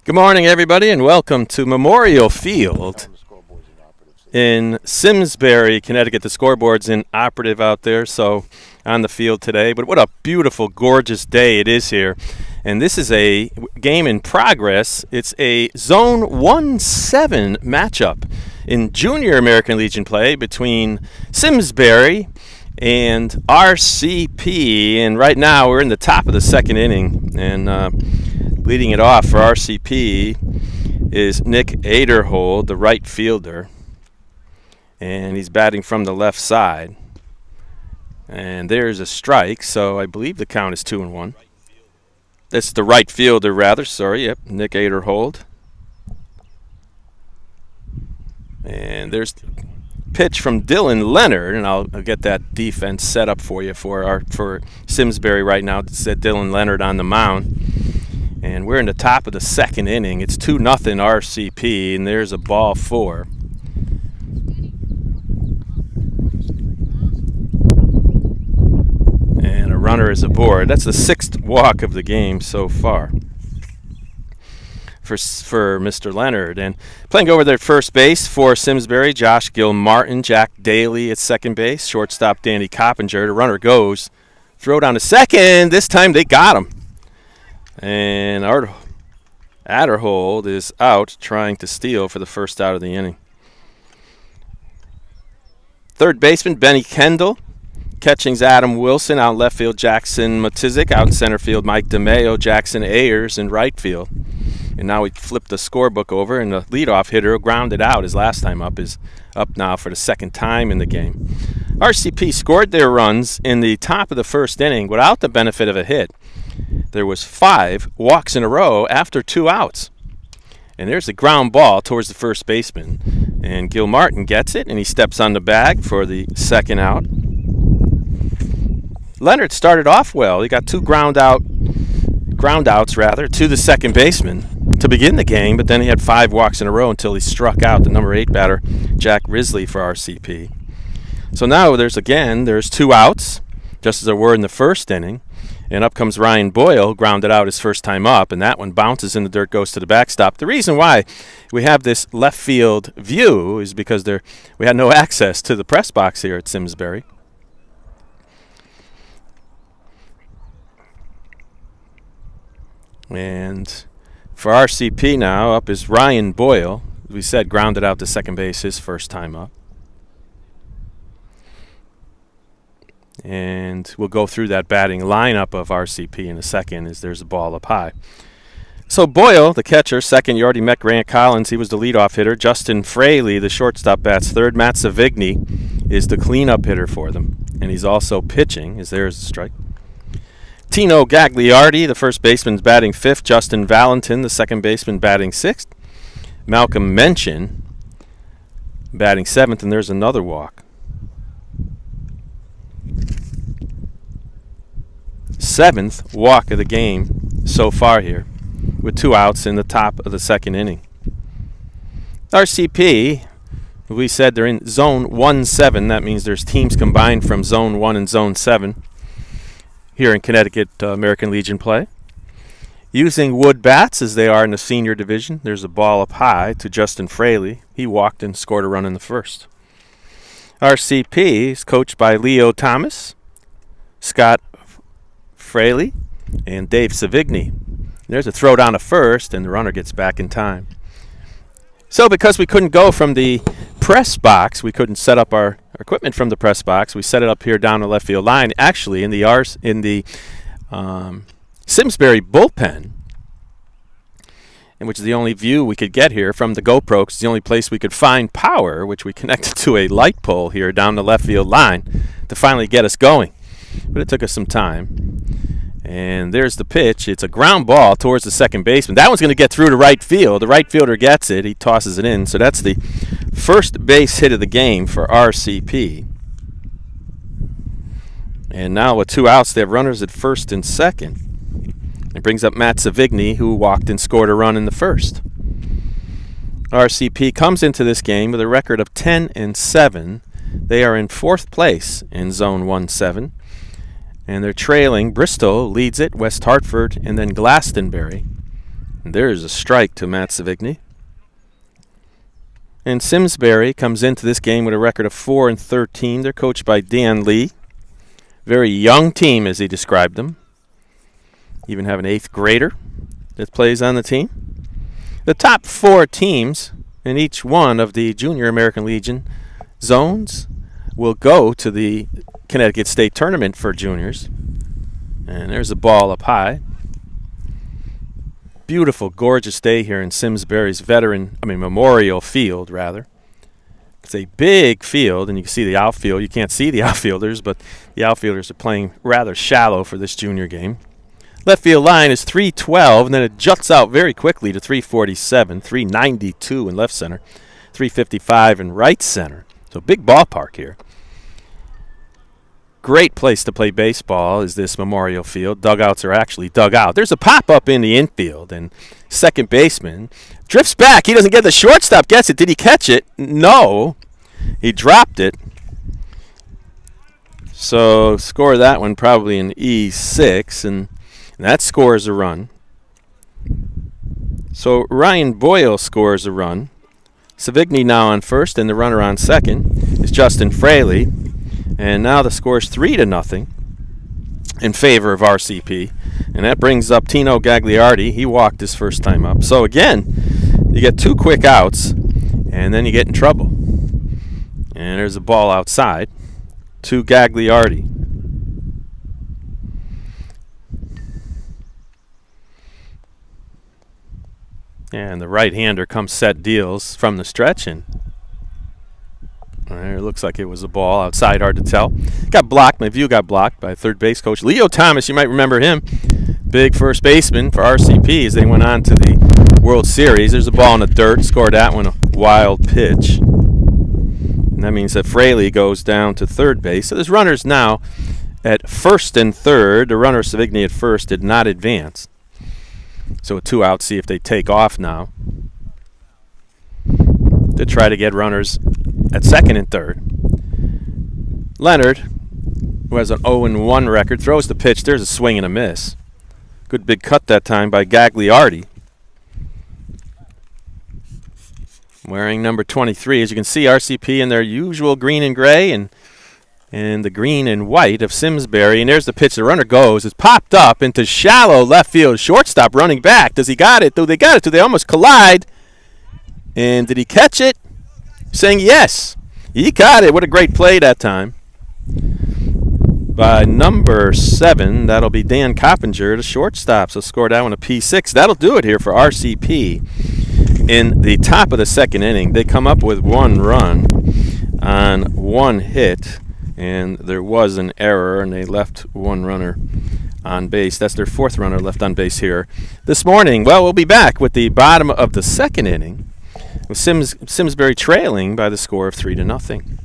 Good morning, everybody, and welcome to Memorial Field in Simsbury, Connecticut. The scoreboard's inoperative out there, so on the field today. But what a beautiful, gorgeous day it is here. And this is a game in progress. It's a Zone 1-7 matchup in Junior American Legion play between Simsbury and RCP. And right now we're in the top of the second inning. And leading it off for RCP is Nick Aderhold, the right fielder. And he's batting from the left side. And there's a strike, so I believe the count is 2-1. That's the right fielder, rather. Sorry, yep, Nick Aderhold. And there's pitch from Dylan Leonard, and I'll get that defense set up for you for Simsbury right now. It's Dylan Leonard on the mound. And we're in the top of the second inning. It's 2-0 RCP, and there's a ball 4. And a runner is aboard. That's the 6th walk of the game so far for Mr. Leonard. And playing over there at first base for Simsbury, Josh Gilmartin, Jack Daly at second base, shortstop Danny Coppinger. The runner goes. Throw down to second. This time they got him. And Aderhold is out trying to steal for the first out of the inning. Third baseman Benny Kendall. Catching's Adam Wilson. Out in left field, Jackson Matizik. Out in center field, Mike DeMeo, Jackson Ayers in right field. And now we flip the scorebook over, and the leadoff hitter grounded out his last time up is up now for the second time in the game. RCP scored their runs in the top of the first inning without the benefit of a hit. There was 5 walks in a row after 2 outs. And there's a ground ball towards the first baseman. And Gilmartin gets it, and he steps on the bag for the second out. Leonard started off well. He got 2 ground outs to the second baseman to begin the game, but then he had 5 walks in a row until he struck out the number 8 batter, Jack Risley, for RCP. So now there's 2 outs, just as there were in the first inning. And up comes Ryan Boyle, grounded out his first time up, and that one bounces in the dirt, goes to the backstop. The reason why we have this left field view is because we had no access to the press box here at Simsbury. And for RCP now, up is Ryan Boyle. As we said, grounded out to second base his first time up. And we'll go through that batting lineup of RCP in a second as there's a ball up high. So Boyle, the catcher, second. You already met Grant Collins. He was the leadoff hitter. Justin Fraley, the shortstop, bats third. Matt Savigny is the cleanup hitter for them. And he's also pitching, as there's a strike. Tino Gagliardi, the first baseman, is batting 5th. Justin Valentin, the second baseman, batting 6th. Malcolm Menchin batting 7th, and there's another walk. 7th walk of the game so far here, with 2 outs in the top of the second inning. RCP, we said they're in Zone 1-7. That means there's teams combined from Zone 1 and Zone 7 here in Connecticut American Legion play. Using wood bats as they are in the senior division. There's a ball up high to Justin Fraley. He walked and scored a run in the first. RCP is coached by Leo Thomas, Scott Fraley, and Dave Savigny. There's a throw down to first, and the runner gets back in time. So because we couldn't go from the press box, we couldn't set up our equipment from the press box, we set it up here down the left field line, actually in the Simsbury bullpen, and which is the only view we could get here from the GoPro, 'cause it's the only place we could find power, which we connected to a light pole here down the left field line to finally get us going. But it took us some time. And there's the pitch. It's a ground ball towards the second baseman. That one's going to get through to right field. The right fielder gets it. He tosses it in. So that's the first base hit of the game for RCP. And now with 2 outs, they have runners at first and second. It brings up Matt Savigny, who walked and scored a run in the first. RCP comes into this game with a record of 10-7. They are in 4th place in Zone 1-7. And they're trailing. Bristol leads it, West Hartford, and then Glastonbury And there's a strike to Matt Savigny. And Simsbury comes into this game with a record of 4-13. They're coached by Dan Lee. Very young team, as he described them. Even have an 8th grader that plays on the team. The top 4 teams in each one of the Junior American Legion zones will go to the Connecticut State Tournament for juniors. And there's a ball up high. Beautiful, gorgeous day here in Simsbury's Memorial Field, rather. It's a big field, and you can see the outfield. You can't see the outfielders, but the outfielders are playing rather shallow for this junior game. Left field line is 312, and then it juts out very quickly to 347, 392 in left center, 355 in right center. So big ballpark here. Great place to play baseball is this Memorial Field. Dugouts are actually dug out. There's a pop-up in the infield, and second baseman drifts back. He doesn't get the shortstop. Gets it. Did he catch it? No. He dropped it. So score that one probably an E6, and that scores a run. So Ryan Boyle scores a run. Savigny now on first, and the runner on second is Justin Fraley. And now the score is 3-0 in favor of RCP. And that brings up Tino Gagliardi. He walked his first time up. So again, you get 2 quick outs, and then you get in trouble. And there's a ball outside to Gagliardi. And the right-hander comes set deals from the stretch, and it looks like it was a ball outside, hard to tell. Got blocked. My view got blocked by third base coach Leo Thomas. You might remember him. Big first baseman for RCP as they went on to the World Series. There's a ball in the dirt. Scored that one, a wild pitch. And that means that Fraley goes down to third base. So there's runners now at first and third. The runner Savigny at first did not advance. So a 2 out, see if they take off now to try to get runners at second and third. Leonard, who has an 0-1 record, throws the pitch. There's a swing and a miss. Good big cut that time by Gagliardi. Wearing number 23. As you can see, RCP in their usual green and gray and the green and white of Simsbury. And there's the pitch. The runner goes. It's popped up into shallow left field. Shortstop running back. Does he got it? Do they got it? Do they almost collide? And did he catch it? Saying yes. He got it. What a great play that time. By number 7, that'll be Dan Coppinger, the shortstop. So score that one a P6. That'll do it here for RCP. In the top of the second inning, they come up with 1 run on 1 hit. And there was an error, and they left 1 runner on base. That's their 4th runner left on base here this morning. Well, we'll be back with the bottom of the second inning, with Simsbury trailing by the score of 3-0.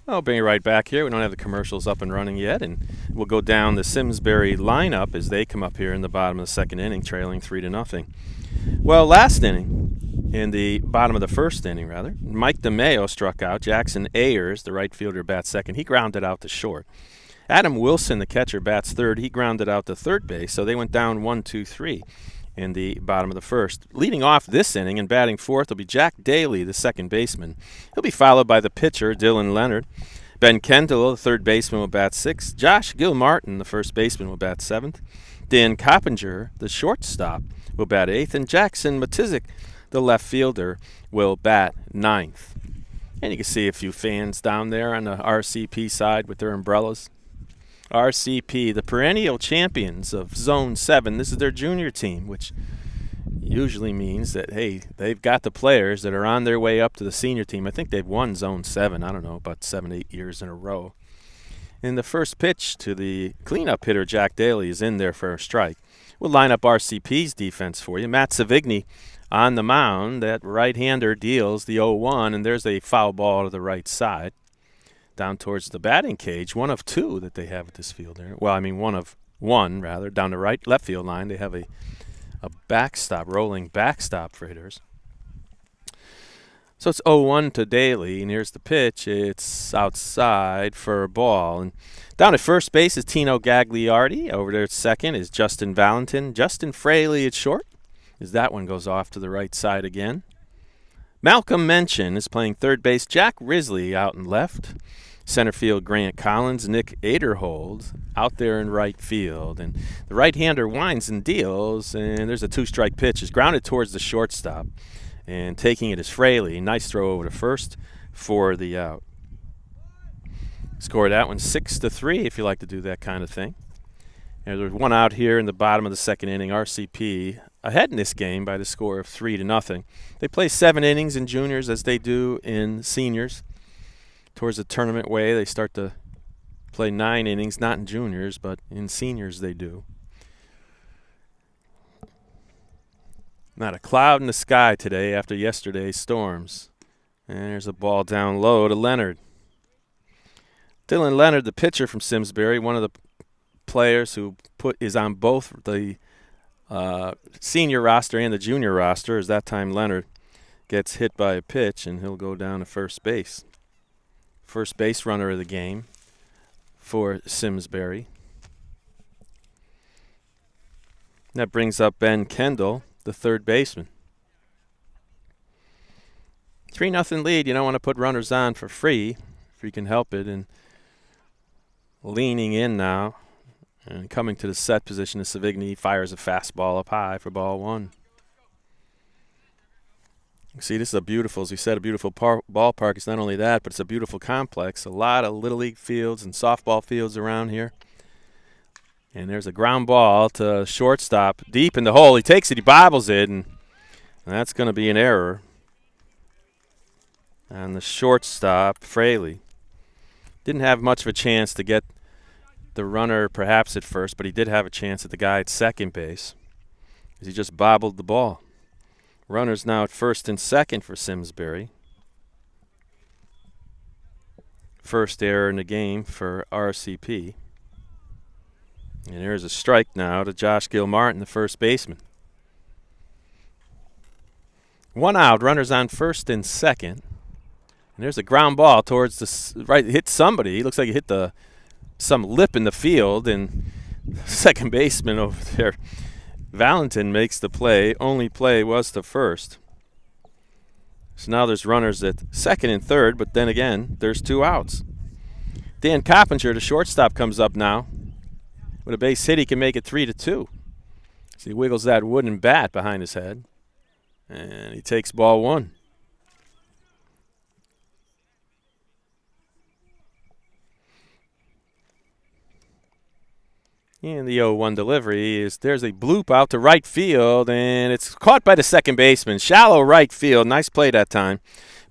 I'll bring you right back here. We don't have the commercials up and running yet, and we'll go down the Simsbury lineup as they come up here in the bottom of the second inning, trailing 3-0. Well, last inning, in the bottom of the first inning, rather, Mike DeMeo struck out. Jackson Ayers, the right fielder, bats second. He grounded out to short. Adam Wilson, the catcher, bats third. He grounded out to third base, so they went down 1-2-3 in the bottom of the first. Leading off this inning and batting fourth will be Jack Daly, the second baseman. He'll be followed by the pitcher, Dylan Leonard. Ben Kendall, the third baseman, will bat sixth. Josh Gilmartin, the first baseman, will bat seventh. Dan Coppinger, the shortstop, will bat eighth. And Jackson Matizik, the left fielder, will bat ninth. And you can see a few fans down there on the RCP side with their umbrellas. RCP, the perennial champions of Zone 7. This is their junior team, which usually means that, hey, they've got the players that are on their way up to the senior team. I think they've won Zone 7, I don't know, about 7-8 years in a row. And the first pitch to the cleanup hitter, Jack Daly, is in there for a strike. We'll line up RCP's defense for you. Matt Savigny on the mound. That right-hander deals the 0-1, and there's a foul ball to the right side. down towards the batting cage, one of two that they have at this field there. Well, I mean one rather, down the left field line. They have a backstop, rolling backstop for hitters. So it's 0-1 to Daly, and here's the pitch. It's outside for a ball. And down at first base is Tino Gagliardi. Over there at second is Justin Valentin. Justin Fraley at short, as that one goes off to the right side again. Malcolm Mention is playing third base. Jack Risley out in left. Center field, Grant Collins. Nick Aderhold out there in right field. And the right-hander winds and deals, and there's a two-strike pitch. It's grounded towards the shortstop. And taking it is Fraley. Nice throw over to first for the out. Score that one 6-3 if you like to do that kind of thing. And there's one out here in the bottom of the second inning. RCP ahead in this game by the score of 3-0. They play 7 innings in juniors as they do in seniors. Towards the tournament way, they start to play 9 innings, not in juniors, but in seniors they do. Not a cloud in the sky today after yesterday's storms. And there's a ball down low to Leonard. Dylan Leonard, the pitcher from Simsbury, one of the players who is on both the senior roster and the junior roster, as that time Leonard gets hit by a pitch and he'll go down to first base. First base runner of the game for Simsbury. That brings up Ben Kendall, the third baseman. 3-0 lead. You don't want to put runners on for free if you can help it. And leaning in now and coming to the set position, Savigny fires a fastball up high for ball 1. See, this is a beautiful, as we said, a beautiful ballpark. It's not only that, but it's a beautiful complex. A lot of Little League fields and softball fields around here. And there's a ground ball to shortstop deep in the hole. He takes it, he bobbles it, and that's going to be an error. And the shortstop, Fraley, didn't have much of a chance to get the runner perhaps at first, but he did have a chance at the guy at second base as he just bobbled the ball. Runners now at first and second for Simsbury. First error in the game for RCP. And there's a strike now to Josh Gilmartin, the first baseman. 1 out, runners on first and second. And there's a ground ball towards the right. It hit somebody. It looks like it hit some lip in the field, and second baseman over there, Valentin, makes the play. Only play was to first. So now there's runners at second and third, but then again, there's 2 outs. Dan Coppinger, the shortstop, comes up now. With a base hit, he can make it 3-2. So he wiggles that wooden bat behind his head, and he takes ball 1. And the 0-1 delivery there's a bloop out to right field, and it's caught by the second baseman. Shallow right field. Nice play that time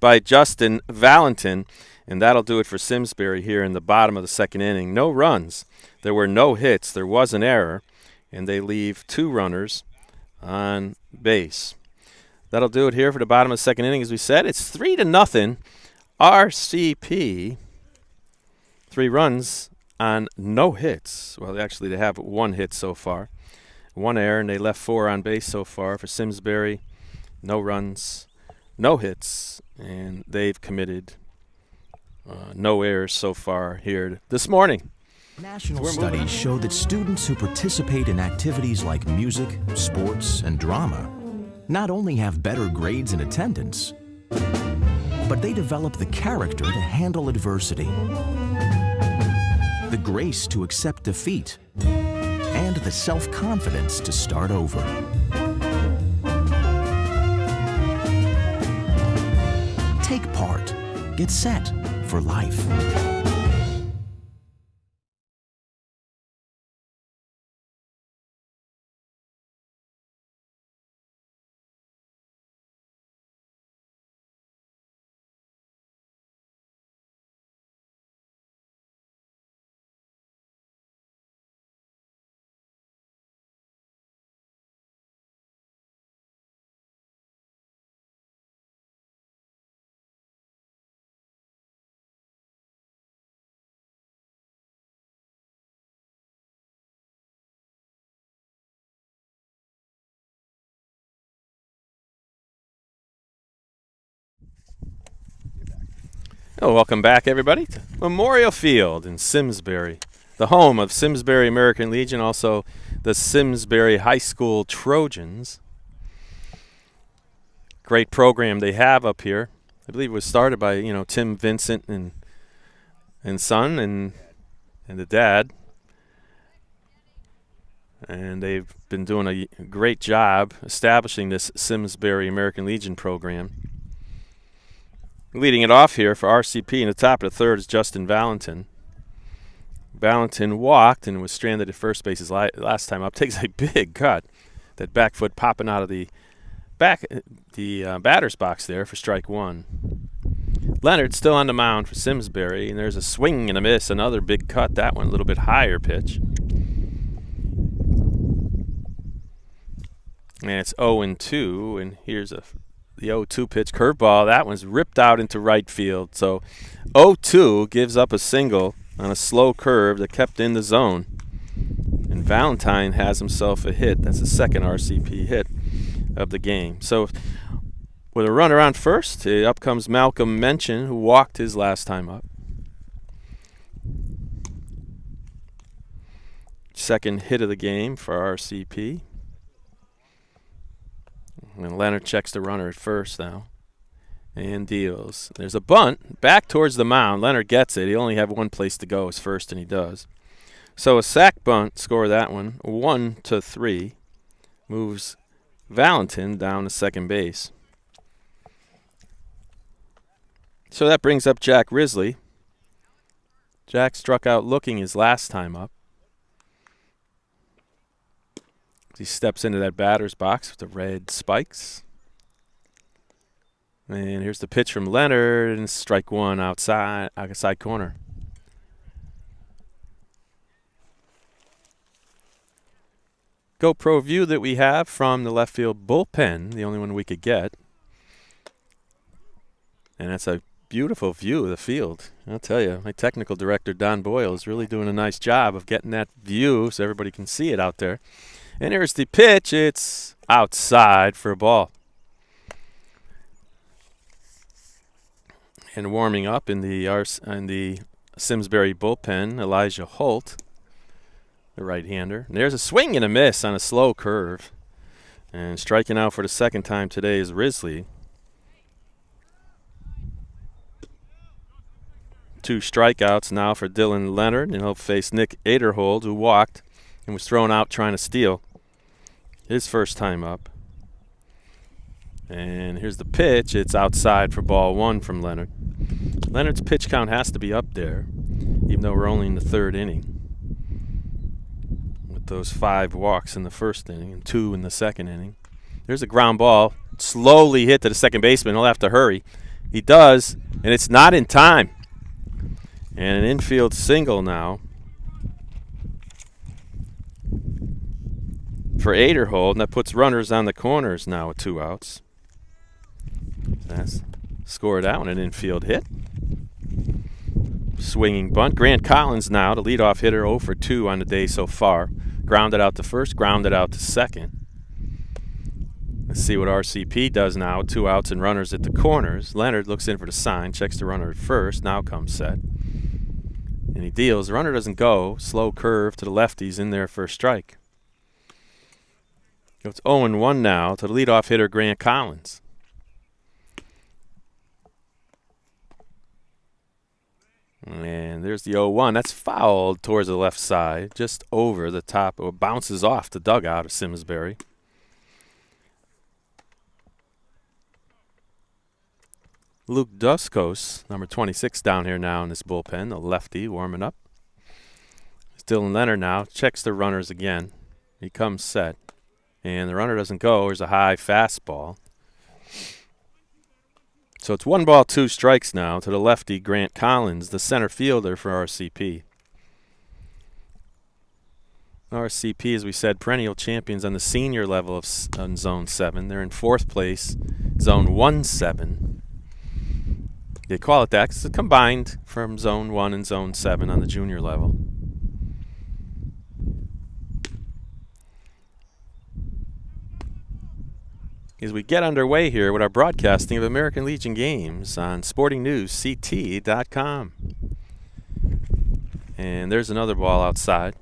by Justin Valentin. And that'll do it for Simsbury here in the bottom of the second inning. No runs. There were no hits. There was an error. And they leave 2 runners on base. That'll do it here for the bottom of the second inning. As we said, it's 3-0. RCP. 3 runs on no hits. Well, actually, they have 1 hit so far. 1 error, and they left 4 on base so far for Simsbury. No runs, no hits, and they've committed no errors so far here this morning. National studies show that students who participate in activities like music, sports, and drama not only have better grades and attendance, but they develop the character to handle adversity, the grace to accept defeat, and the self-confidence to start over. Take part. Get set for life. Oh, welcome back, everybody, to Memorial Field in Simsbury, the home of Simsbury American Legion, also the Simsbury High School Trojans. Great program they have up here. I believe it was started by, Tim Vincent and son and the dad. And they've been doing a great job establishing this Simsbury American Legion program. Leading it off here for RCP in the top of the third is Justin Valentin. Valentin walked and was stranded at first base his last time up. Takes a big cut. That back foot popping out of the batter's box there for strike one. Leonard still on the mound for Simsbury, and there's a swing and a miss. Another big cut. That one a little bit higher pitch. And it's 0-2, and here's the 0-2 pitch curveball. That one's ripped out into right field. So 0-2 gives up a single on a slow curve that kept in the zone. And Valentine has himself a hit. That's the second RCP hit of the game. So with a runner on first, up comes Malcolm Mention, who walked his last time up. Second hit of the game for RCP. And Leonard checks the runner at first now and deals. There's a bunt back towards the mound. Leonard gets it. He only have one place to go as first, and he does. So a sac bunt, score that one, 1-3, moves Valentin down to second base. So that brings up Jack Risley. Jack struck out looking his last time up. He steps into that batter's box with the red spikes. And here's the pitch from Leonard, and strike one outside corner. GoPro view that we have from the left field bullpen, the only one we could get. And that's a beautiful view of the field. I'll tell you, my technical director, Don Boyle, is really doing a nice job of getting that view so everybody can see it out there. And here's the pitch. It's outside for a ball. And warming up in the Simsbury bullpen, Elijah Holt, the right-hander. And there's a swing and a miss on a slow curve. And striking out for the second time today is Risley. 2 strikeouts now for Dylan Leonard, and he'll face Nick Aderhold, who walked and was thrown out trying to steal his first time up. And here's the pitch. It's outside for ball one from Leonard. Leonard's pitch count has to be up there, even though we're only in the third inning. With those 5 walks in the first inning and 2 in the second inning. There's a ground ball. Slowly hit to the second baseman. He'll have to hurry. He does, and it's not in time. And an infield single now for Aderhold, and that puts runners on the corners now with 2 outs. That's scored out and an infield hit. Swinging bunt. Grant Collins now, the leadoff hitter, 0 for 2 on the day so far. Grounded out to first, grounded out to second. Let's see what RCP does now. 2 outs and runners at the corners. Leonard looks in for the sign, checks the runner at first, now comes set. And he deals. The runner doesn't go. Slow curve to the lefties in there for a strike. It's 0-1 now to the leadoff hitter, Grant Collins. And there's the 0-1. That's fouled towards the left side, just over the top. It bounces off the dugout of Simsbury. Luke Duskos, number 26, down here now in this bullpen, the lefty, warming up. Dylan Leonard now checks the runners again. He comes set. And the runner doesn't go. There's a high fastball. So it's 1 ball, 2 strikes now to the lefty, Grant Collins, the center fielder for RCP. RCP, as we said, perennial champions on the senior level of on Zone 7. They're in 4th place, Zone 1-7. They call it that because it's combined from Zone 1 and Zone 7 on the junior level. as we get underway here with our broadcasting of American Legion games on SportingNewsCT.com. And there's another ball outside.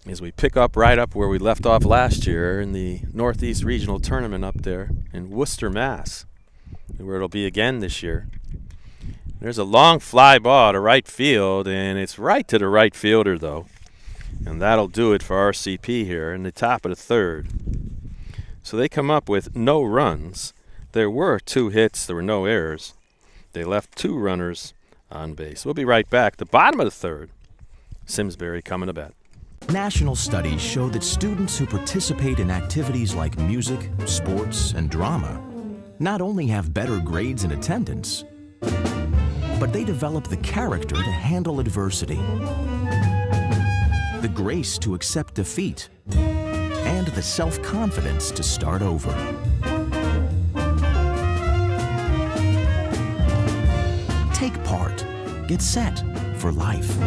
As we pick up right up where we left off last year in the Northeast Regional Tournament up there in Worcester, Mass, where it'll be again this year. There's a long fly ball to right field, and it's right to the right fielder, though. And that'll do it for RCP here in the top of the third. So they come up with no runs. There were 2 hits. There were no errors. They left 2 runners on base. We'll be right back. The bottom of the third, Simsbury coming to bat. National studies show that students who participate in activities like music, sports, and drama not only have better grades and attendance, but they develop the character to handle adversity, the grace to accept defeat, and the self-confidence to start over. Take part. Get set for life.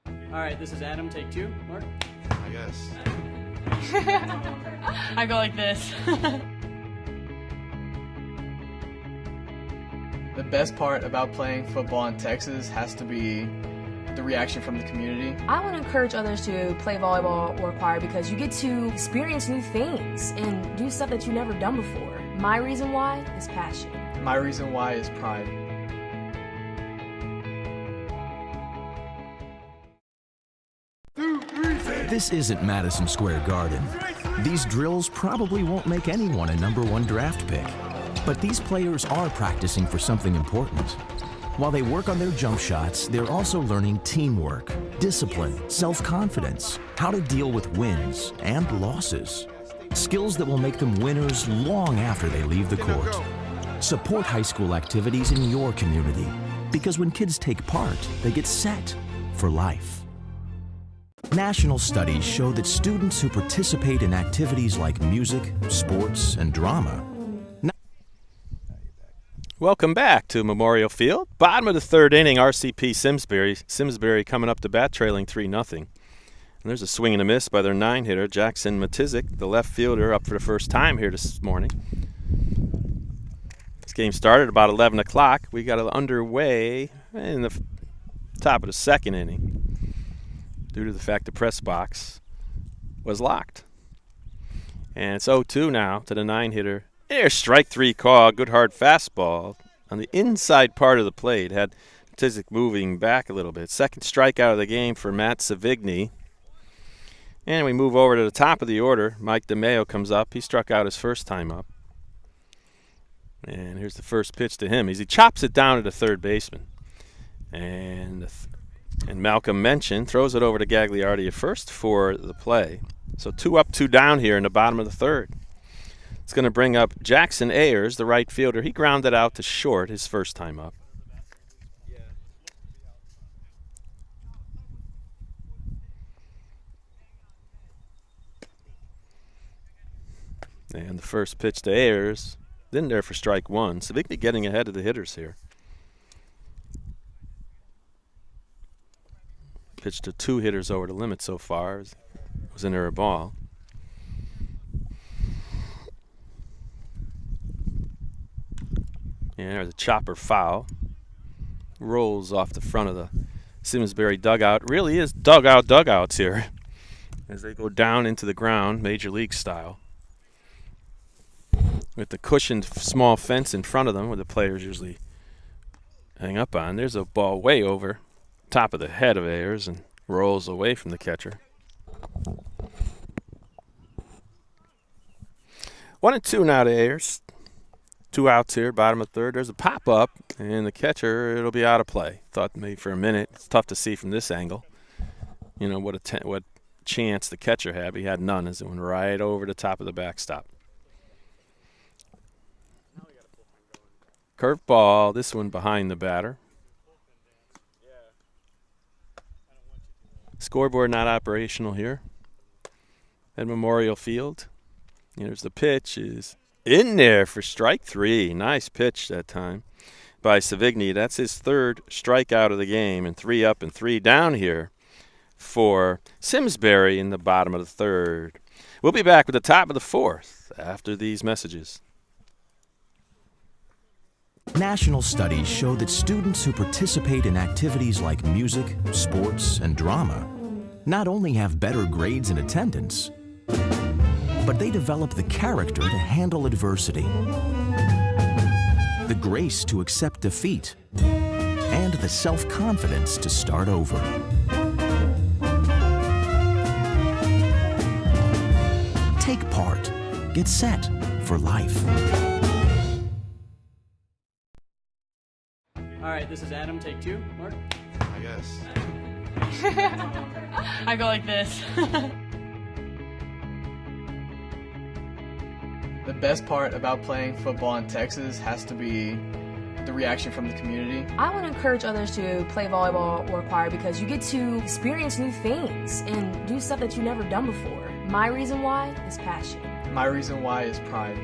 All right, this is Adam. Take 2. Mark? I guess. I go like this. The best part about playing football in Texas has to be the reaction from the community. I want to encourage others to play volleyball or choir because you get to experience new things and do stuff that you've never done before. My reason why is passion. My reason why is pride. This isn't Madison Square Garden. These drills probably won't make anyone a #1 draft pick. But these players are practicing for something important. While they work on their jump shots, they're also learning teamwork, discipline, self-confidence, how to deal with wins and losses. Skills that will make them winners long after they leave the court. Support high school activities in your community, because when kids take part, they get set for life. National studies show that students who participate in activities like music, sports, and drama. Welcome back to Memorial Field. Bottom of the third inning, RCP Simsbury. Simsbury coming up to bat, trailing 3-0. And there's a swing and a miss by their 9-hitter, Jackson Matizik, the left fielder, up for the first time here this morning. This game started about 11 o'clock. We got underway in the top of the second inning due to the fact the press box was locked. And it's 0-2 now to the 9-hitter. There's strike 3 call, good hard fastball on the inside part of the plate. Had Tizik moving back a little bit. Second strikeout of the game for Matt Savigny. And we move over to the top of the order. Mike DeMeo comes up. He struck out his first time up. And here's the first pitch to him. He chops it down to the third baseman. And Malcolm Mention throws it over to Gagliardi at first for the play. So 2 up, 2 down here in the bottom of the third. It's going to bring up Jackson Ayers, the right fielder. He grounded out to short his first time up. And the first pitch to Ayers, then there for strike 1. Savigny getting ahead of the hitters here. Pitched to 2 hitters over the limit so far. It was an error ball. And there's a chopper foul. Rolls off the front of the Simsbury dugout. Really is dugouts here as they go down into the ground, Major League style. With the cushioned small fence in front of them where the players usually hang up on. There's a ball way over top of the head of Ayers and rolls away from the catcher. 1-2 now to Ayers. 2 outs here, bottom of third. There's a pop-up, and the catcher, it'll be out of play. Thought maybe for a minute. It's tough to see from this angle. You know, what chance the catcher had. He had none as it went right over the top of the backstop. Curved ball, this one behind the batter. Scoreboard not operational here at Memorial Field. Here's the pitch, is in there for strike 3. Nice pitch that time. by Savigny. That's his third strikeout of the game, and 3 up and 3 down here for Simsbury in the bottom of the third. We'll be back with the top of the fourth after these messages. National studies show that students who participate in activities like music, sports, and drama not only have better grades and attendance, but they develop the character to handle adversity, the grace to accept defeat, and the self-confidence to start over. Take part. Get set for life. All right, this is Adam. Take 2. Mark? I guess. I go like this. The best part about playing football in Texas has to be the reaction from the community. I want to encourage others to play volleyball or choir because you get to experience new things and do stuff that you've never done before. My reason why is passion. My reason why is pride.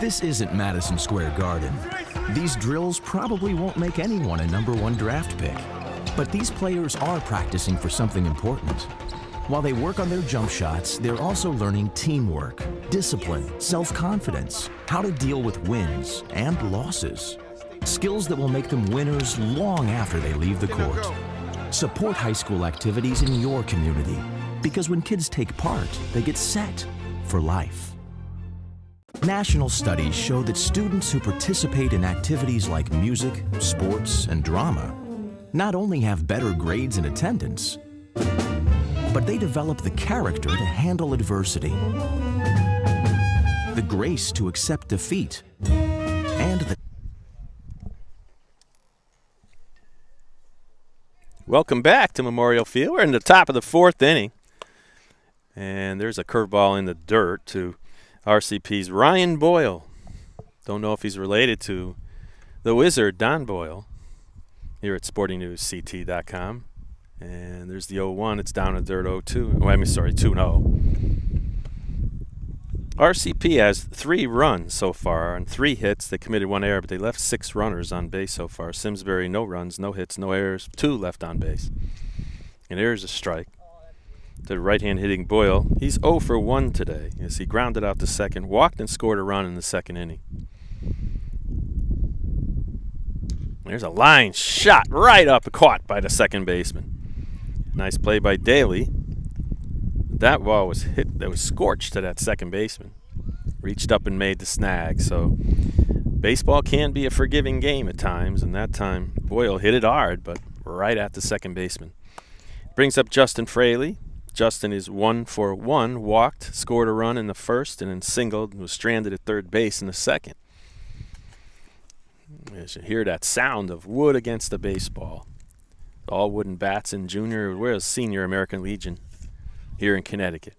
This isn't Madison Square Garden. These drills probably won't make anyone a #1 draft pick. But these players are practicing for something important. While they work on their jump shots, they're also learning teamwork, discipline, self-confidence, how to deal with wins and losses. Skills that will make them winners long after they leave the court. Support high school activities in your community, because when kids take part, they get set for life. National studies show that students who participate in activities like music, sports, and drama not only have better grades and attendance, but they develop the character to handle adversity, the grace to accept defeat, and the... Welcome back to Memorial Field. We're in the top of the fourth inning. And there's a curveball in the dirt to RCP's Ryan Boyle. Don't know if he's related to the Wizard, Don Boyle, here at SportingNewsCT.com. And there's the 0-1. It's down to dirt 0-2. Oh, 2-0. RCP has 3 runs so far and 3 hits. They committed 1 error, but they left 6 runners on base so far. Simsbury, no runs, no hits, no errors, 2 left on base. And there's a strike to the right-hand hitting Boyle. He's 0 for 1 today as he grounded out to second, walked and scored a run in the second inning. There's a line shot right up, caught by the second baseman. Nice play by Daly. That ball was hit, that was scorched to that second baseman. Reached up and made the snag. So baseball can be a forgiving game at times, and that time Boyle hit it hard, but right at the second baseman. Brings up Justin Fraley. Justin is 1 for 1, walked, scored a run in the first, and then singled and was stranded at third base in the second. You should hear that sound of wood against the baseball. All wooden bats in junior, we're a senior American Legion here in Connecticut.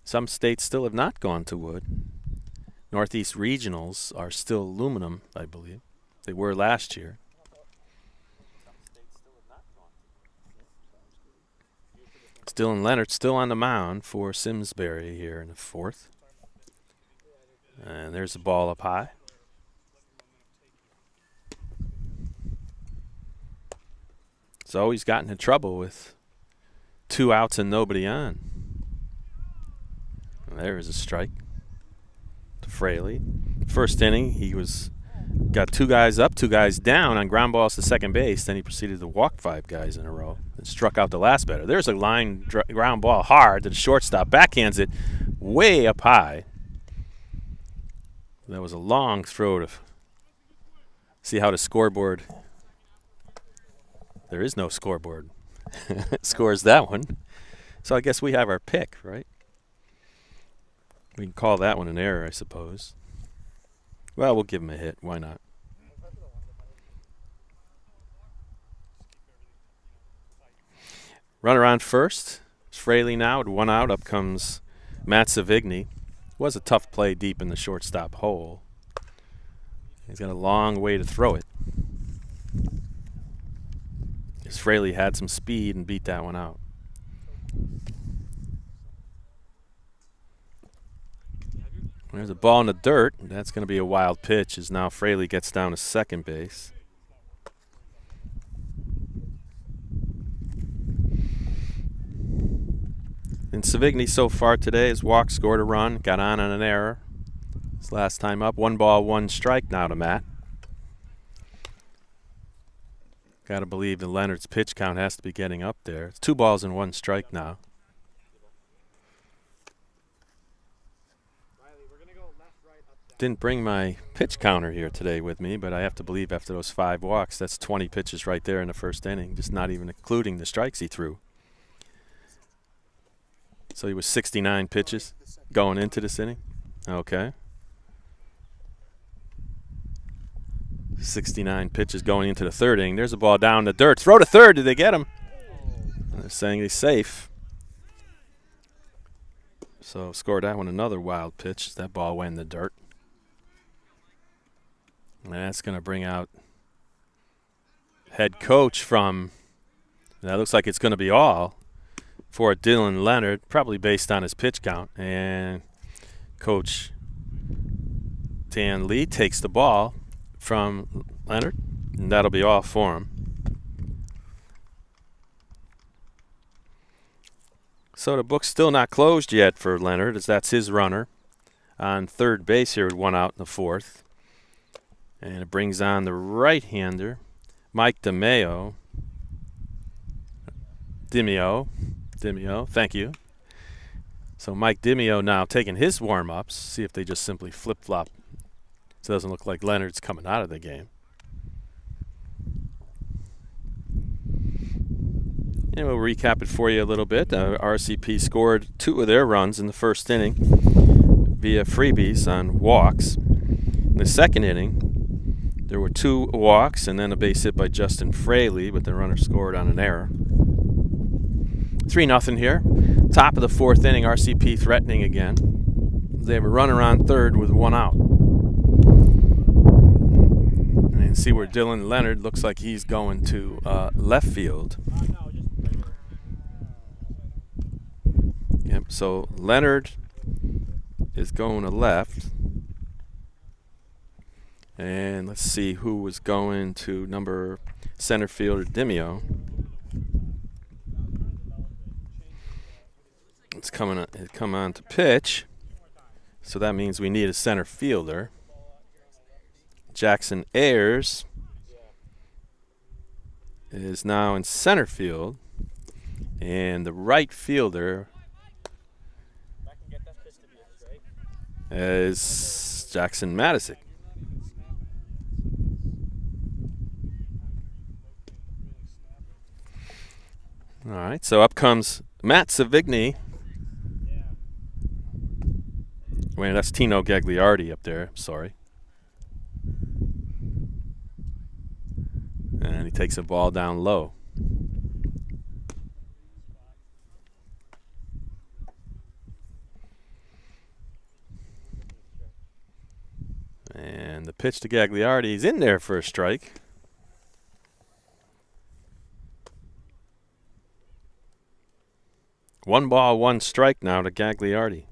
Some states still have not gone to wood. Northeast regionals are still aluminum, I believe. They were last year. Dylan Leonard still on the mound for Simsbury here in the fourth. And there's the ball up high. So he's gotten in trouble with 2 outs and nobody on. And there is a strike to Fraley. First inning, he got 2 guys up, 2 guys down on ground balls to second base. Then he proceeded to walk 5 guys in a row and struck out the last batter. There's a line ground ball hard to the shortstop. Backhands it way up high. That was a long throw to see how the scoreboard. There is no scoreboard. Scores that one. So I guess we have our pick, right? We can call that one an error, I suppose. Well, we'll give him a hit. Why not? Runner on first. It's Fraley now with 1 out. Up comes Matt Savigny. Was a tough play deep in the shortstop hole. He's got a long way to throw it. As Fraley had some speed and beat that one out. There's a ball in the dirt. That's going to be a wild pitch as now Fraley gets down to second base. And Savigny so far today has walked, scored a run, got on an error. His last time up, 1 ball, 1 strike now to Matt. Got to believe that Leonard's pitch count has to be getting up there. It's 2 balls and 1 strike now. Didn't bring my pitch counter here today with me, but I have to believe after those 5 walks, that's 20 pitches right there in the first inning, just not even including the strikes he threw. So he was 69 pitches going into this inning. Okay. 69 pitches going into the third inning. There's a ball down the dirt. Throw to third. Did they get him? And they're saying he's safe. So scored that one another wild pitch. That ball went in the dirt. And that's going to bring out head coach from, that looks like it's going to be all for Dylan Leonard, probably based on his pitch count. And Coach Dan Lee takes the ball from Leonard, and that'll be all for him. So the book's still not closed yet for Leonard, as that's his runner on third base here with 1 out in the 4th. And it brings on the right-hander, Mike DeMeo. Demio, thank you. So Mike DeMeo now taking his warm-ups, see if they just simply flip-flop. So it doesn't look like Leonard's coming out of the game. And we'll recap it for you a little bit. RCP scored 2 of their runs in the first inning via freebies on walks. In the second inning, there were 2 walks and then a base hit by Justin Fraley, but the runner scored on an error. 3-0 here. Top of the 4th inning, RCP threatening again. They have a runner on third with 1 out. And you can see where Dylan Leonard looks like he's going to left field. Yep, so Leonard is going to left. And let's see who was going to number center fielder Demio. It's come on to pitch. So that means we need a center fielder. Jackson Ayers is now in center field. And the right fielder is Jackson Matisic. All right, so up comes Matt Savigny. Wait, that's Tino Gagliardi up there. Sorry. And he takes a ball down low. And the pitch to Gagliardi. He's in there for a strike. One ball, 1 strike now to Gagliardi.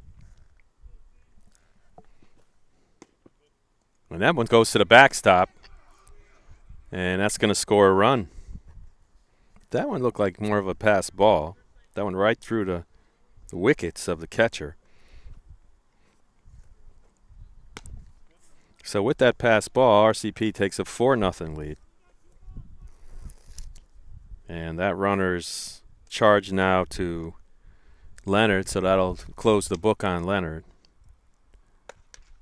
And that one goes to the backstop. And that's going to score a run. That one looked like more of a pass ball. That one right through the wickets of the catcher. So with that pass ball, RCP takes a 4-0 lead. And that runner's charged now to Leonard, so that'll close the book on Leonard.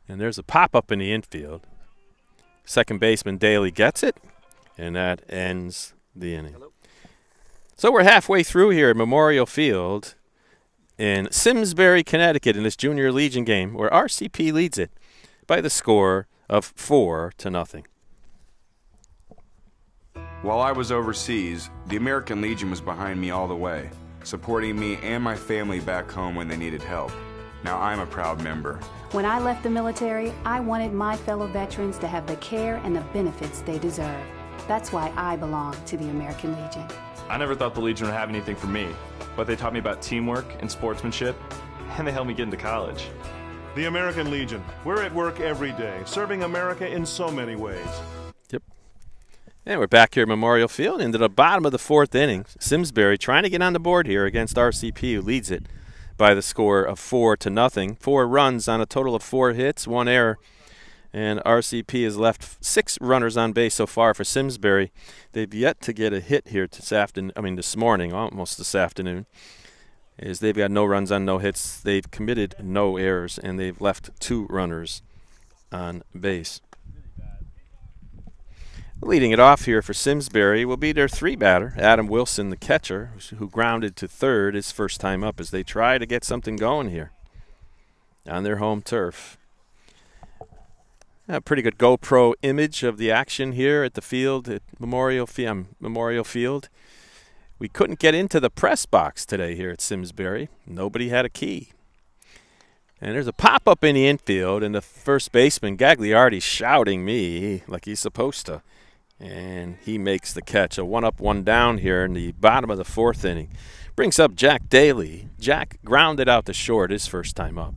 And there's a pop-up in the infield. Second baseman Daly gets it, and that ends the inning. So we're halfway through here at Memorial Field in Simsbury, Connecticut, in this Junior Legion game, where RCP leads it by the score of 4-0. While I was overseas, the American Legion was behind me all the way, supporting me and my family back home when they needed help. Now I'm a proud member. When I left the military, I wanted my fellow veterans to have the care and the benefits they deserve. That's why I belong to the American Legion. I never thought the Legion would have anything for me, but they taught me about teamwork and sportsmanship, and they helped me get into college. The American Legion. We're at work every day, serving America in so many ways. Yep. And we're back here at Memorial Field into the bottom of the fourth inning. Simsbury trying to get on the board here against RCP, who leads it by the score of 4-0. 4 runs on a total of 4 hits, 1 error. And RCP has left 6 runners on base so far for Simsbury. They've yet to get a hit here this morning, almost this afternoon. Is they've got no runs on no hits. They've committed no errors, and they've left 2 runners on base. Leading it off here for Simsbury will be their 3-batter, Adam Wilson, the catcher, who grounded to third his first time up as they try to get something going here on their home turf. A pretty good GoPro image of the action here at the field at Memorial Field. We couldn't get into the press box today here at Simsbury. Nobody had a key. And there's a pop-up in the infield, and the first baseman, Gagliardi, shouting me like he's supposed to. And he makes the catch. A 1 up, 1 down here in the bottom of the fourth inning. Brings up Jack Daly. Jack grounded out to short his first time up.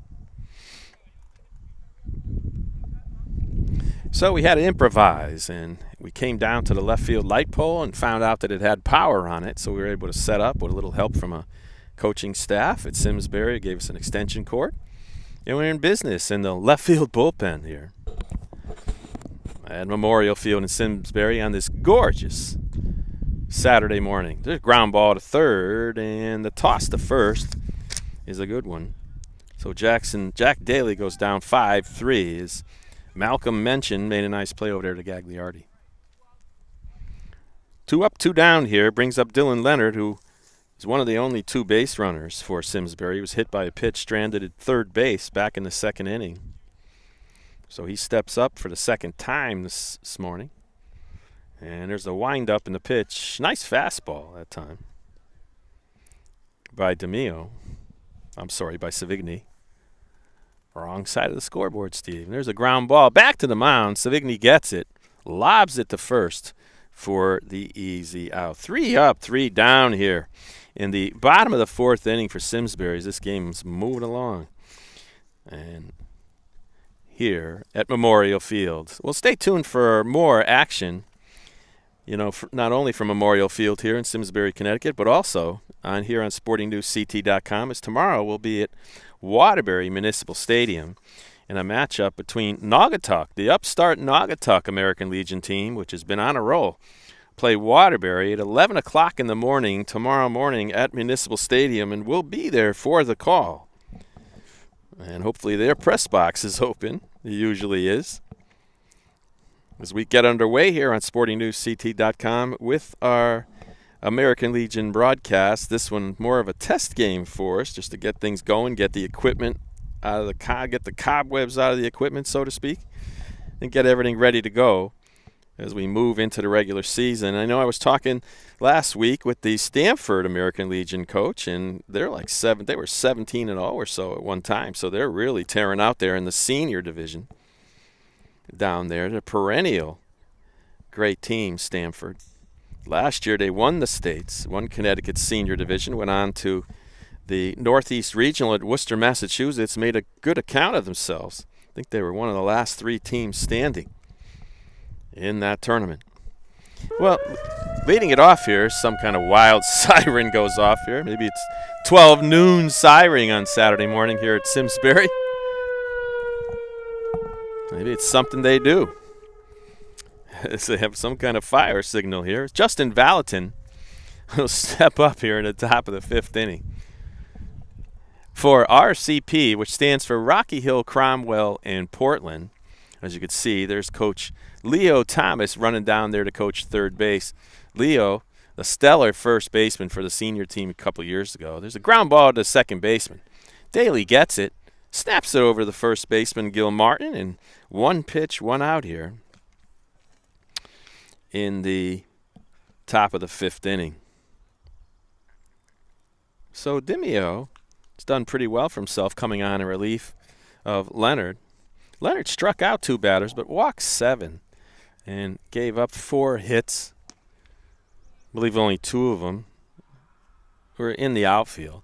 So we had to improvise, and we came down to the left field light pole and found out that it had power on it, so we were able to set up with a little help from a coaching staff at Simsbury. It gave us an extension cord, and we're in business in the left field bullpen here at Memorial Field in Simsbury on this gorgeous Saturday morning. There's a ground ball to third, and the toss to first is a good one. So Jack Daly goes down 5-3 as Malcolm mentioned, made a nice play over there to Gagliardi. 2 up, 2 down here brings up Dylan Leonard, who is one of the only 2 base runners for Simsbury. He was hit by a pitch stranded at third base back in the second inning. So he steps up for the second time this morning. And there's a wind-up in the pitch. Nice fastball that time by by Savigny. Wrong side of the scoreboard, Steve. And there's a ground ball back to the mound. Savigny gets it, lobs it to first for the easy out. 3 up, 3 down here in the bottom of the fourth inning for Simsbury. This game's moving along. And here at Memorial Field. Well, stay tuned for more action, not only from Memorial Field here in Simsbury, Connecticut, but also here on SportingNewsCT.com, as tomorrow we'll be at Waterbury Municipal Stadium in a matchup between Naugatuck, the upstart Naugatuck American Legion team, which has been on a roll, play Waterbury at 11 o'clock in the morning tomorrow morning at Municipal Stadium, and we'll be there for the call. And hopefully their press box is open. It usually is. As we get underway here on SportingNewsCT.com with our American Legion broadcast, this one more of a test game for us, just to get things going, get the equipment out of get the cobwebs out of the equipment, so to speak, and get everything ready to go as we move into the regular season. I know I was talking last week with the Stanford American Legion coach, and they're like they were 17-0 or so at one time, so they're really tearing out there in the senior division down there. They're a perennial great team, Stanford. Last year they won the states, won Connecticut's senior division, went on to the Northeast Regional at Worcester, Massachusetts, made a good account of themselves. I think they were one of the last 3 teams standing in that tournament. Well, leading it off here, some kind of wild siren goes off here. Maybe it's 12 noon siren on Saturday morning here at Simsbury. Maybe it's something they do. They have some kind of fire signal here. Justin Valentin will step up here at the top of the 5th inning for RCP, which stands for Rocky Hill, Cromwell, and Portland. As you can see, there's Coach Leo Thomas running down there to coach third base. Leo, the stellar first baseman for the senior team a couple years ago. There's a ground ball to second baseman. Daly gets it, snaps it over the first baseman, Gil Martin, and 1 pitch, 1 out here in the top of the 5th inning. So Dimio has done pretty well for himself coming on in relief of Leonard. Leonard struck out 2 batters but walked 7 and gave up 4 hits. I believe only 2 of them were in the outfield.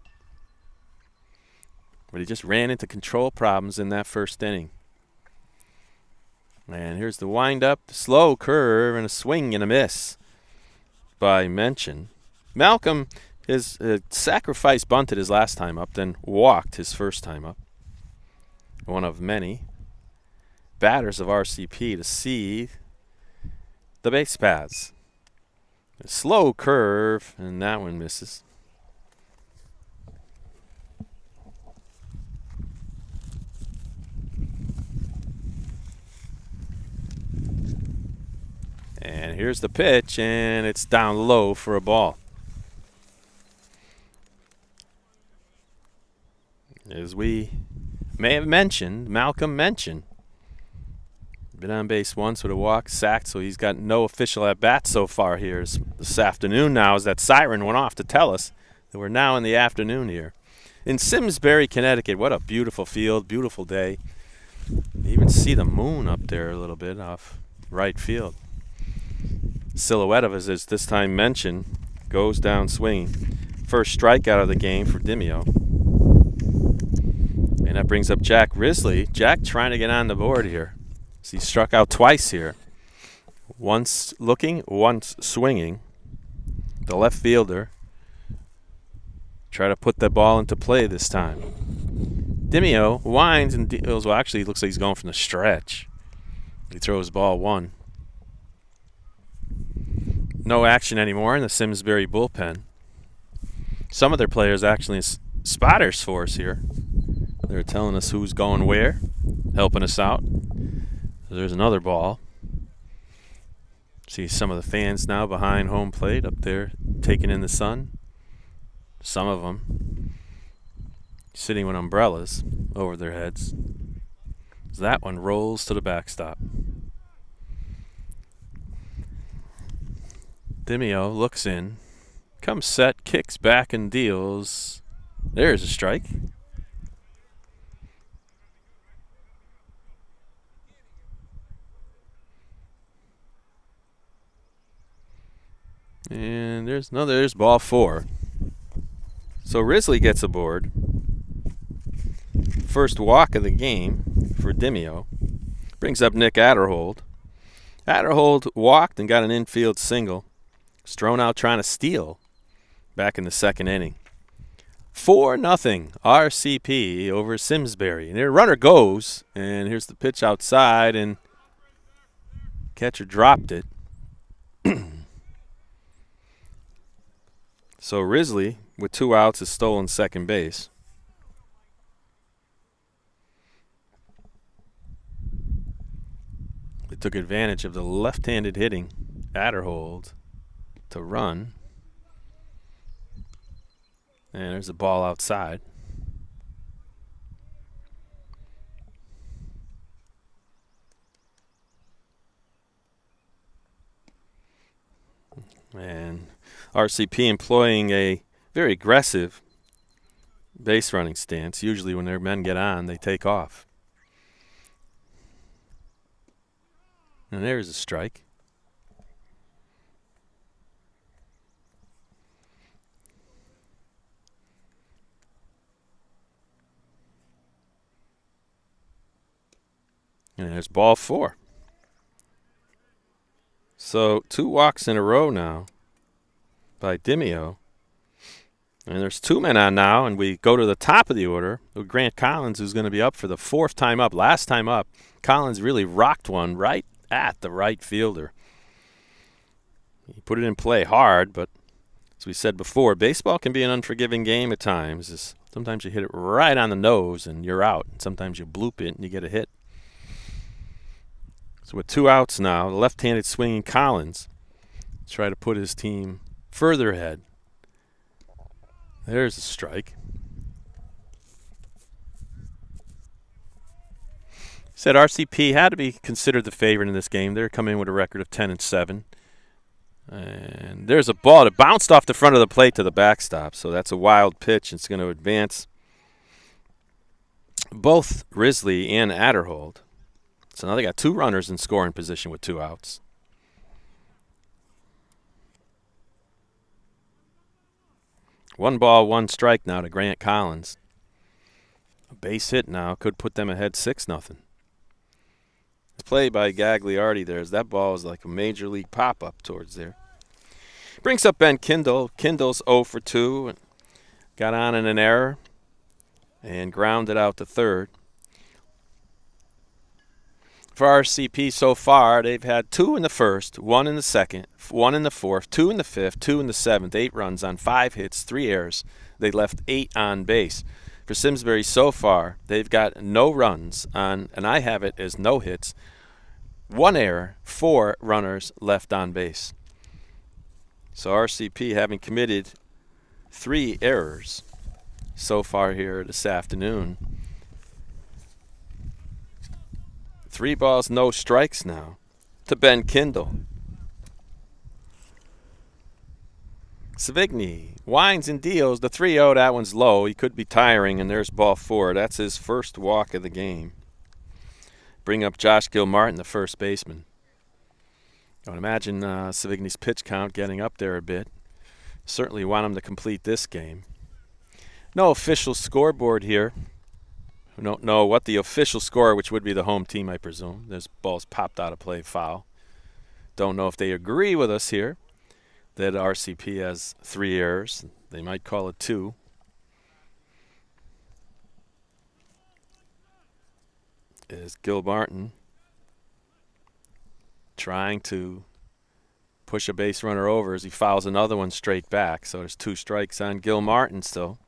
But he just ran into control problems in that first inning. And here's the windup, slow curve, and a swing and a miss by Mention. Malcolm is sacrifice bunted his last time up, then walked his first time up. One of many batters of RCP to see the base paths. A slow curve, and that one misses. And here's the pitch, and it's down low for a ball. As we may have mentioned, Malcolm Mention been on base once with a walk, sacked, so he's got no official at-bat so far here this afternoon now, as that siren went off to tell us that we're now in the afternoon here. In Simsbury, Connecticut, what a beautiful field, beautiful day. You even see the moon up there a little bit off right field. Silhouette of us is this time Mention goes down swinging. First strikeout of the game for Dimio. And that brings up Jack Risley. Jack trying to get on the board here. So he struck out twice here. Once looking, once swinging. The left fielder try to put the ball into play this time. Dimio winds and deals. Well, actually, it looks like he's going from the stretch. He throws ball one. No action anymore in the Simsbury bullpen. Some of their players actually in spotters for us here. They're telling us who's going where, helping us out. There's another ball. See some of the fans now behind home plate up there taking in the sun. Some of them sitting with umbrellas over their heads. That one rolls to the backstop. Dimio looks in, comes set, kicks back and deals. There's a strike. And there's ball four. So Risley gets aboard. First walk of the game for Dimio. Brings up Nick Adderhold. Adderhold walked and got an infield single. Thrown out trying to steal back in the second inning. 4-0 RCP over Simsbury. And their runner goes, and here's the pitch outside, and catcher dropped it. So Risley, with 2 outs, has stolen second base. They took advantage of the left-handed hitting Adderhold to run. And there's a ball outside. And RCP employing a very aggressive base running stance. Usually when their men get on, they take off. And there's a strike. And there's ball four. So 2 walks in a row now by Dimio. And there's 2 men on now, and we go to the top of the order with Grant Collins, who's going to be up for the 4th time up. Last time up, Collins really rocked one right at the right fielder. He put it in play hard, but as we said before, baseball can be an unforgiving game at times. Sometimes you hit it right on the nose and you're out. Sometimes you bloop it and you get a hit. So with 2 outs now, the left-handed swinging Collins try to put his team further ahead. There's a strike. Said RCP had to be considered the favorite in this game. They're coming in with a record of 10-7. And there's a ball that bounced off the front of the plate to the backstop. So that's a wild pitch. It's going to advance both Risley and Adderhold. So now they got 2 runners in scoring position with 2 outs. One ball, 1 strike now to Grant Collins. A base hit now could put them ahead 6-0. The play by Gagliardi there, as that ball is like a major league pop-up towards there. Brings up Ben Kindle. Kindle's 0 for 2. Got on in an error and grounded out to third. For RCP so far, they've had 2 in the first, 1 in the second, 1 in the fourth, 2 in the fifth, 2 in the seventh, 8 runs on 5 hits, 3 errors. They left 8 on base. For Simsbury so far, they've got no runs on, and I have it as no hits, 1 error, 4 runners left on base. So RCP having committed 3 errors so far here this afternoon. 3 balls, no strikes now to Ben Kindle. Savigny winds and deals the 3-0. That one's low. He could be tiring, and there's ball 4. That's his first walk of the game. Bring up Josh Gilmartin, the first baseman. I would imagine Savigny's pitch count getting up there a bit. Certainly want him to complete this game. No official scoreboard here. We don't know what the official score, which would be the home team, I presume. There's balls popped out of play, foul. Don't know if they agree with us here that RCP has 3 errors. They might call it 2. Is Gilmartin trying to push a base runner over as he fouls another one straight back. So there's 2 strikes on Gilmartin still.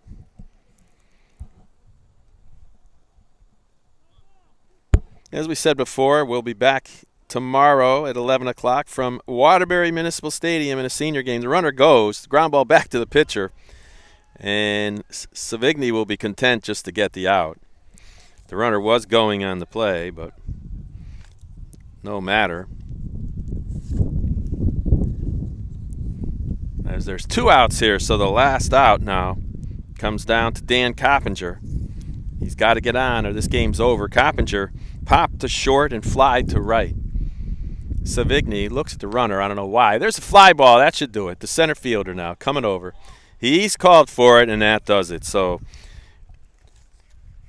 As we said before, we'll be back tomorrow at 11 o'clock from Waterbury Municipal Stadium in a senior game. The runner goes, the ground ball back to the pitcher, and Savigny will be content just to get the out. The runner was going on the play, but no matter. As there's 2 outs here, so the last out now comes down to Dan Coppinger. He's got to get on or this game's over. Coppinger popped to short and flied to right. Savigny looks at the runner. I don't know why. There's a fly ball. That should do it. The center fielder now coming over. He's called for it, and that does it. So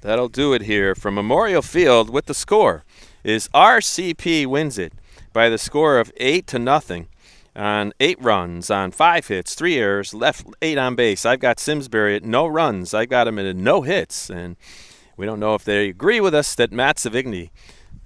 that'll do it here from Memorial Field. With the score is RCP wins it by the score of 8-0 on 8 runs on 5 hits, 3 errors, left 8 on base. I've got Simsbury at no runs. I got him at no hits, and we don't know if they agree with us that Matt Savigny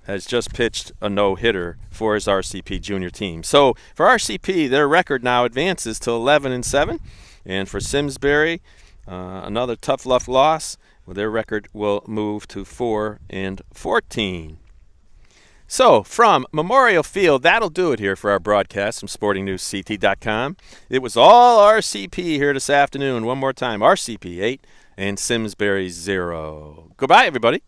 has just pitched a no-hitter for his RCP junior team. So for RCP, their record now advances to 11-7, and for Simsbury, another tough luck loss. Well, their record will move to 4-14. So from Memorial Field, that'll do it here for our broadcast from SportingNewsCT.com. It was all RCP here this afternoon. One more time, RCP 8 and Simsbury 0. Goodbye, everybody.